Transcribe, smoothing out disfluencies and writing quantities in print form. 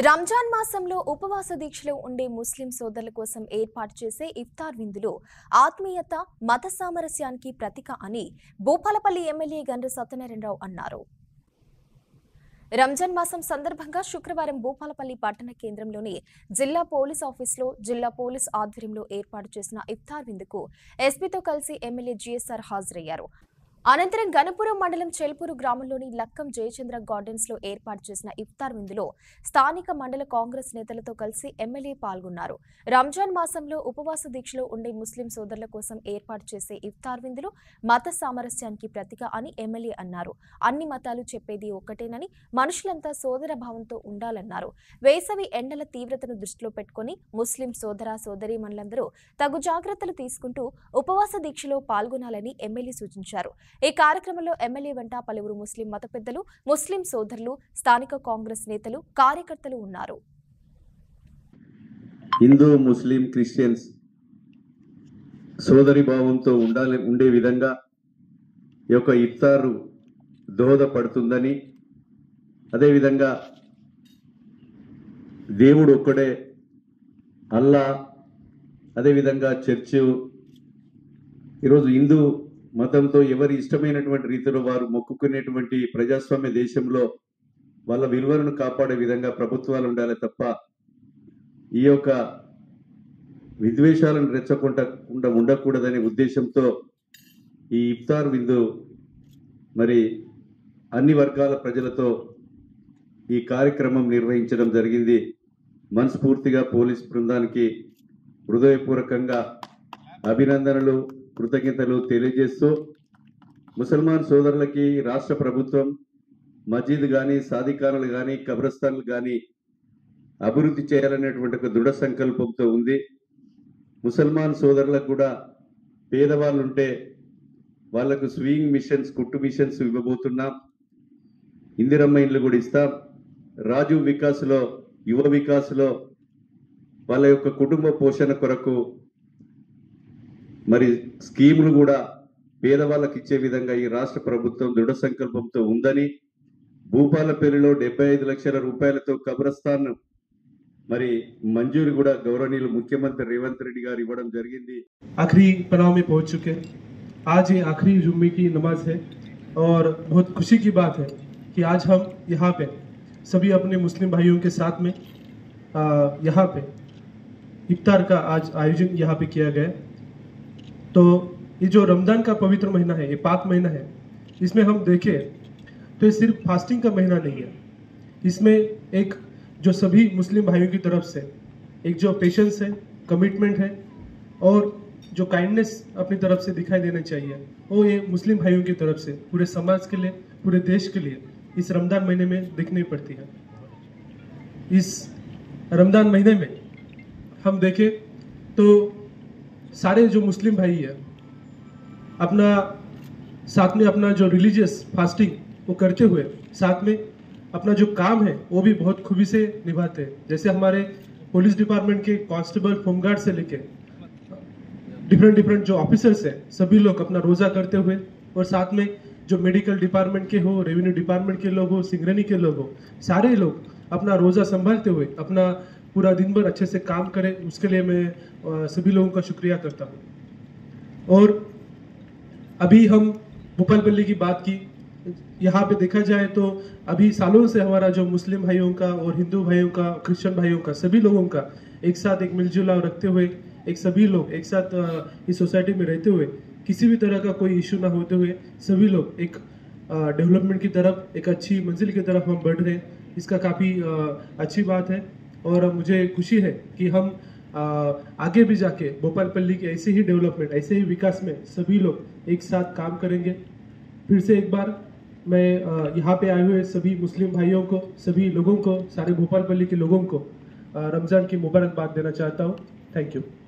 రంజాన్ మాసంలో ఉపవాస దీక్షలో ఉండే ముస్లిం సోదరుల కోసం ఏర్పాటు చేసే ఇఫ్తార్ విందులు ఆత్మీయత, మత సామరస్యానికి ప్రతీక అని భూపాలపల్లి ఎమ్మెల్యే గండ్ర సత్యనారాయణరావు అన్నారు. రంజాన్ మాసం సందర్భంగా శుక్రవారం భూపాలపల్లి పట్టణ కేంద్రంలోని జిల్లా పోలీస్ ఆఫీసులో జిల్లా పోలీస్ ఆధ్వర్యంలో ఏర్పాటు చేసిన ఇఫ్తార్ విందుకు ఎస్పీతో కలిసి ఎమ్మెల్యే జీఎస్ఆర్ హాజరయ్యారు. అనంతరం గణపురం మండలం చెల్పూరు గ్రామంలోని లక్కం జయచంద్ర గార్డెన్స్ లో ఏర్పాటు చేసిన ఇఫ్తార్ విందులో స్థానిక మండల కాంగ్రెస్ నేతలతో కలిసి ఎమ్మెల్యే పాల్గొన్నారు. రంజాన్ మాసంలో ఉపవాస దీక్షలో ఉండే ముస్లిం సోదరుల కోసం ఏర్పాటు చేసే ఇఫ్తార్ విందులు మత సామరస్యానికి ప్రతీక అని ఎమ్మెల్యే అన్నారు. అన్ని మతాలు చెప్పేది ఒక్కటేనని, మనుషులంతా సోదర భావంతో ఉండాలన్నారు. వేసవి ఎండల తీవ్రతను దృష్టిలో పెట్టుకుని ముస్లిం సోదర సోదరీమణులందరూ తగు జాగ్రత్తలు తీసుకుంటూ ఉపవాస దీక్షలో పాల్గొనాలని ఎమ్మెల్యే సూచించారు. ఈ కార్యక్రమంలో ఎమ్మెల్యే వెంట పలువురు ముస్లిం మత పెద్దలు, ముస్లిం సోదరులు, స్థానిక కాంగ్రెస్ నేతలు, కార్యకర్తలు ఉన్నారు. హిందూ, ముస్లిం, క్రిస్టియన్స్ సోదరి భావంతో ఉండే విధంగా ఈ యొక్క ఇఫ్తారు దోహదపడుతుందని, అదేవిధంగా దేవుడు ఒక్కడే, అల్లా, అదేవిధంగా చర్చ్, ఈరోజు హిందూ మతంతో ఎవరి ఇష్టమైనటువంటి రీతిలో వారు మొక్కుకునేటువంటి ప్రజాస్వామ్య దేశంలో వాళ్ళ విలువలను కాపాడే విధంగా ప్రభుత్వాలు ఉండాలి తప్ప ఈ యొక్క విద్వేషాలను రెచ్చకుండా ఉండకూడదనే ఉద్దేశంతో ఈ ఇఫ్తార్ విందు మరి అన్ని వర్గాల ప్రజలతో ఈ కార్యక్రమం నిర్వహించడం జరిగింది. మనస్ఫూర్తిగా పోలీస్ బృందానికి హృదయపూర్వకంగా అభినందనలు, కృతజ్ఞతలు తెలియజేస్తూ ముసల్మాన్ సోదరులకి రాష్ట్ర ప్రభుత్వం మస్జిద్ కానీ, సాదిఖానాలు కానీ, కబ్రస్థాన్లు కానీ అభివృద్ధి చేయాలనేటువంటి ఒక దృఢ సంకల్పంతో ఉంది. ముసల్మాన్ సోదరులకు కూడా పేదవాళ్ళు ఉంటే వాళ్లకు స్వింగ్ మిషన్స్, కుట్టు మిషన్స్ ఇవ్వబోతున్నాం. ఇందిరమ్మ ఇండ్లు కూడా ఇస్తాం. రాజు వికాస్లో, యువ వికాస్లో వాళ్ళ యొక్క కుటుంబ పోషణ కొరకు మరి స్కీములు కూడా పేదవాళ్ళకి ఇచ్చే విధంగా ఈ రాష్ట్ర ప్రభుత్వం దృఢ సంకల్పంతో ఉందని, భూపాలపల్లిలో 75 లక్షల రూపాయలతో కబ్రస్థాన్ మరి मंजूरी కూడా గౌరవనీయులు ముఖ్యమంత్రి రేవంత్ రెడ్డి గారు ఇవ్వడం జరిగింది. आखिरी पड़ाव में पहुंच चुके हैं। आज ये आखिरी जुम्मे की नमाज है और बहुत खुशी की बात है कि आज हम यहाँ पे सभी अपने मुस्लिम भाइयों के साथ में यहाँ पे इफ्तार का आज आयोजन यहाँ पे किया गया। तो ये जो रमज़ान का पवित्र महीना है, ये पाक महीना है, इसमें हम देखें तो ये सिर्फ फास्टिंग का महीना नहीं है। इसमें एक जो सभी मुस्लिम भाइयों की तरफ से एक जो पेशेंस है, कमिटमेंट है और जो काइंडनेस अपनी तरफ से दिखाई देना चाहिए, वो ये मुस्लिम भाइयों की तरफ से पूरे समाज के लिए, पूरे देश के लिए इस रमज़ान महीने में दिखनी पड़ती है। इस रमज़ान महीने में हम देखें तो सारे जो मुस्लिम भाई है अपना साथ में अपना जो रिलीजियस फास्टिंग वो करते हुए साथ में अपना जो काम है वो भी बहुत खूबी से निभाते हैं। जैसे हमारे पुलिस डिपार्टमेंट के कांस्टेबल, होमगार्ड से लेके डिफरेंट जो ऑफिसर्स हैं, सभी लोग अपना रोज़ा करते हुए, और साथ में जो मेडिकल डिपार्टमेंट के हो, रेवेन्यू डिपार्टमेंट के लोग हो, सिंगरनी के लोग हो, सारे लोग अपना रोज़ा संभालते हुए अपना पूरा दिन भर अच्छे से काम करें, उसके लिए मैं सभी लोगों का शुक्रिया करता हूँ। और अभी हम भूपालपल्ली की बात की, यहाँ पे देखा जाए तो अभी सालों से हमारा जो मुस्लिम भाइयों का और हिंदू भाइयों का, क्रिश्चियन भाइयों का, सभी लोगों का एक साथ एक मिलजुला रखते हुए, एक सभी लोग एक साथ इस सोसाइटी में रहते हुए किसी भी तरह का कोई इशू ना होते हुए सभी लोग एक डेवलपमेंट की तरफ, एक अच्छी मंजिल की तरफ हम बढ़ रहे हैं। इसका काफ़ी अच्छी बात है और मुझे खुशी है कि हम आगे भी जाके भोपालपल्ली के ऐसे ही डेवलपमेंट, ऐसे ही विकास में सभी लोग एक साथ काम करेंगे। फिर से एक बार मैं यहाँ पे आए हुए सभी मुस्लिम भाइयों को, सभी लोगों को, सारे भोपालपल्ली के लोगों को रमज़ान की मुबारकबाद देना चाहता हूँ। Thank you.